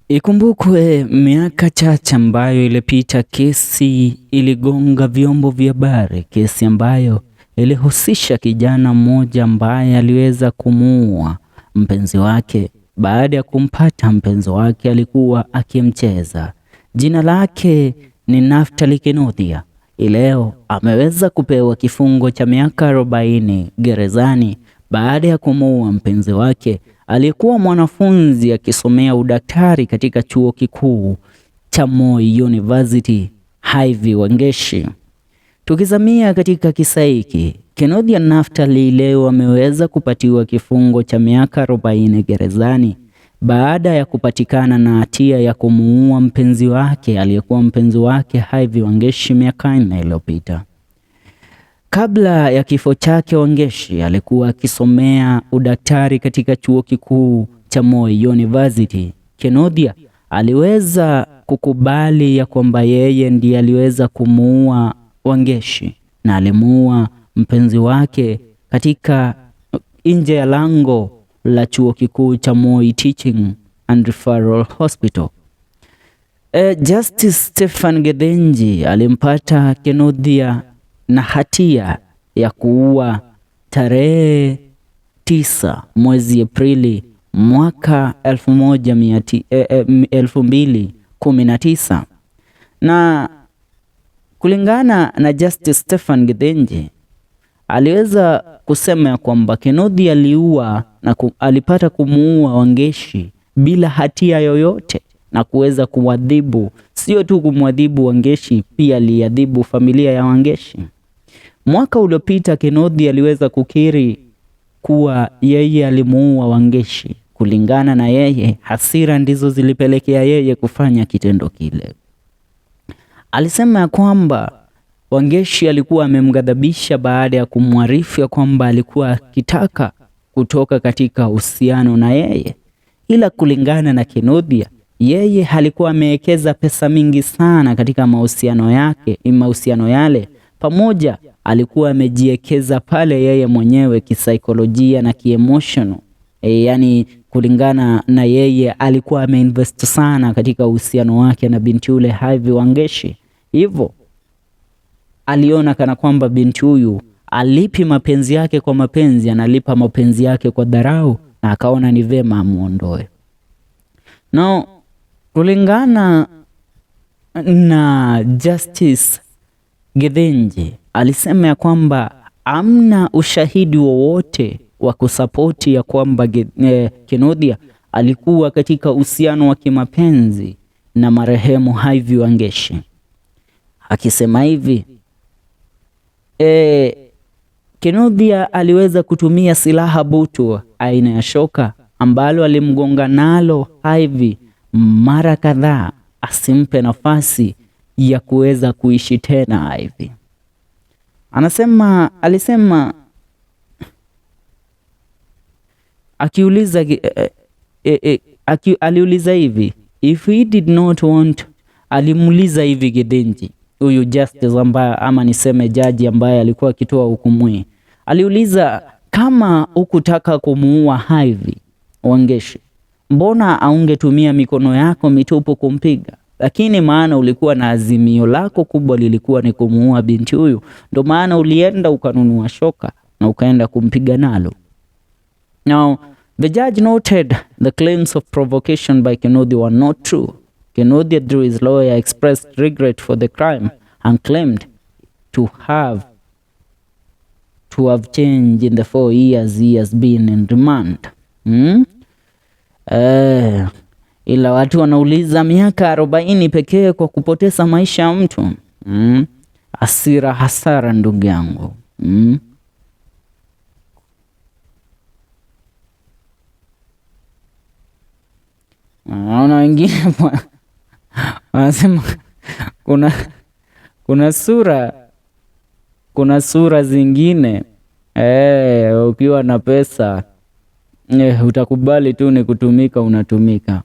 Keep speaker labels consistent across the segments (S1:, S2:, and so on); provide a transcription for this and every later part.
S1: Ikumbukwe miaka chache ambayo ilipita, kesi iligonga vyombo vya habari, kesi ambayo ilihusisha kijana mmoja ambaye aliweza kumuua mpenzi wake baada ya kumpata mpenzi wake alikuwa akimcheza. Jina lake ni Naftali Kinuthia. Leo ameweza kupewa kifungo cha miaka 40 gerezani baada ya kumuua mpenzi wake aliyekuwa mwanafunzi akisomea udaktari katika chuo kikuu cha Moi University Ivy Wangechi. Tukizamia katika kisa hiki, Kinuthia Naftali leo ameweza kupatiwa kifungo cha miaka 40 gerezani baada ya kupatikana na hatia ya kumuua mpenzi wake aliyekuwa mpenzi wake Ivy Wangechi miaka 4 iliyopita. Kabla ya kifo chake, Wangechi alikuwa akisomea udaktari katika chuo kikuu cha Moi University. Kinuthia aliweza kukubali ya kwamba yeye ndiye aliweza kumuua Wangechi na alimuua mpenzi wake katika nje ya lango la chuo kikuu cha Moi Teaching and Referral Hospital. Justice Stephen Gethenji alimpata Kinuthia na hatia ya kuua tarehe 9 mwezi Aprili mwaka 2019, na kulingana na Justice Stephen Gethenji aliweza kusema ya kwamba Kinuthia aliua na alipata kumuua Wangechi bila hatia yoyote na kuweza kumwadhibu, sio tu kumwadhibu Wangechi, pia aliadhibu familia ya Wangechi. Mwaka uliopita Kinuthia aliweza kukiri kuwa yeye alimuua Wangechi. Kulingana na yeye, hasira ndizo zilipelekea yeye kufanya kitendo kile. Alisema ya kwamba Wangechi alikuwa amemghadhabisha baada ya kumwarifu ya kwamba alikuwa akitaka kutoka katika uhusiano na yeye, ila kulingana na Kinuthia, yeye alikuwa amewekeza pesa mingi sana katika mahusiano yale. Pamoja alikuwa amejiwekeza pale yeye mwenyewe kisaikolojia na kiemotional. Yani kulingana na yeye alikuwa ameinvest sana katika uhusiano wake na binti yule Ivy Wangechi. Hivyo aliona kana kwamba binti huyu alipi mapenzi yake kwa mapenzi, analipa mapenzi yake kwa dharau, na akaona ni vema amuondoe. Now, kulingana na Justice Gethenji alisema ya kwamba amna ushahidi wowote wa kusapoti ya kwamba Kinuthia alikuwa katika uhusiano wa kimapenzi na marehemu Ivy Wangechi. Akisema hivi, Kinuthia aliweza kutumia silaha butu aina ya shoka ambalo alimgonga nalo Ivy mara kadhaa asimpe nafasi ya kuweza kuishi tena Ivy. Alisema aliuliza hivi, if he did not want, alimuuliza hivi Gethenji, huyu justice ambaye ama niseme jaji ambaye alikuwa akitoa hukumu hii, aliuliza kama hukutaka kumuua Ivy Wangechi, mbona aungetumia mikono yako mitupu kumpiga? Lakini maana ulikuwa na azimio lako kubwa lilikuwa ni kumuua binti huyu, ndo maana ulienda ukanunua shoka na ukaenda kumpiga nalo. Now, the judge noted the claims of provocation by Kinuthia were not true. Kinuthia, through his lawyer, expressed regret for the crime and claimed to have changed in the 4 years he has been in remand. Ila watu wanauliza miaka 40 pekee kwa kupoteza maisha ya mtu. Hasara ndugu yangu. Naona wengine wanasema kuna sura zingine ukiwa na pesa utakubali tu ni kutumika, unatumika.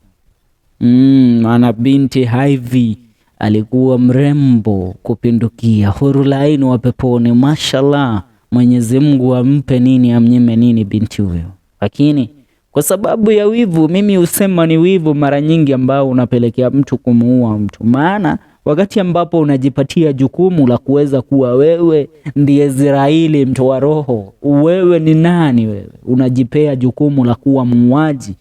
S1: Maana binti Ivy alikuwa mrembo kupindukia, hurulaini wa peponi, mashallah. Mwenyezi Mungu ampe nini amnyime nini binti huyo. Lakini Kwa sababu ya wivu, mimi husema ni wivu mara nyingi ambao unapelekea mtu kumuua mtu. Maana wakati ambapo unajipatia jukumu la kuweza kuwa wewe ndiye Israeli mtoa roho, wewe ni nani wewe? Unajipea jukumu la kuwa muuaji.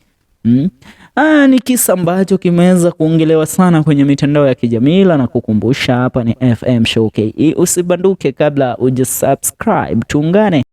S1: Ni kisa ambacho kimeweza kuongelewa sana kwenye mitandao ya kijamii, na kukumbusha hapa ni FM Show KE. Usibanduke kabla ujisubscribe, tuungane